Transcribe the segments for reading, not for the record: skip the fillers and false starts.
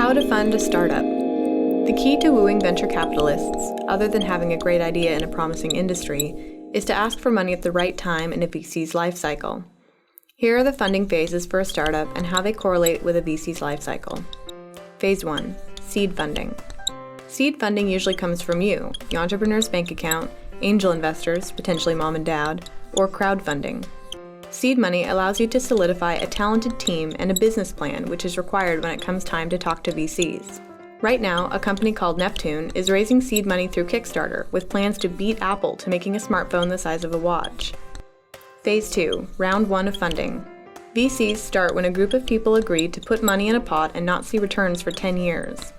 How to fund a startup. The key to wooing venture capitalists, other than having a great idea in a promising industry, is to ask for money at the right time in a VC's life cycle. Here are the funding phases for a startup and how they correlate with a VC's life cycle. Phase 1. Seed funding. Seed funding usually comes from you, the entrepreneur's bank account, angel investors, potentially mom and dad, or crowdfunding. Seed money allows you to solidify a talented team and a business plan, which is required when it comes time to talk to VCs. Right now, a company called Neptune is raising seed money through Kickstarter with plans to beat Apple to making a smartphone the size of a watch. Phase 2. Round 1 of funding. VCs start when a group of people agree to put money in a pot and not see returns for 10 years.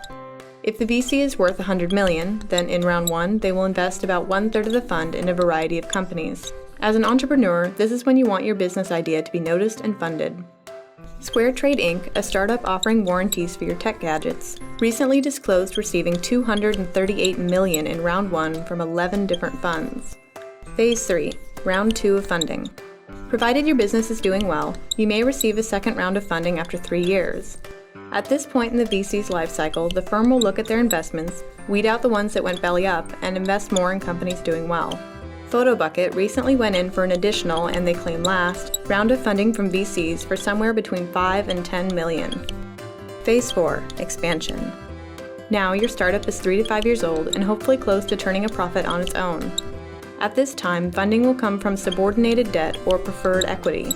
If the VC is worth $100 million, then in round 1, they will invest about 1/3 of the fund in a variety of companies. As an entrepreneur, this is when you want your business idea to be noticed and funded. SquareTrade Inc., a startup offering warranties for your tech gadgets, recently disclosed receiving $238 million in round 1 from 11 different funds. Phase 3. Round 2 of funding. Provided your business is doing well, you may receive a second round of funding after 3 years. At this point in the VC's life cycle, the firm will look at their investments, weed out the ones that went belly up, and invest more in companies doing well. Photobucket recently went in for an additional, and they claim last, round of funding from VCs for somewhere between $5 and $10 million. Phase 4. Expansion. Now your startup is 3 to 5 years old and hopefully close to turning a profit on its own. At this time, funding will come from subordinated debt or preferred equity.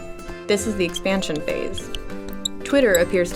This is the expansion phase. Twitter appears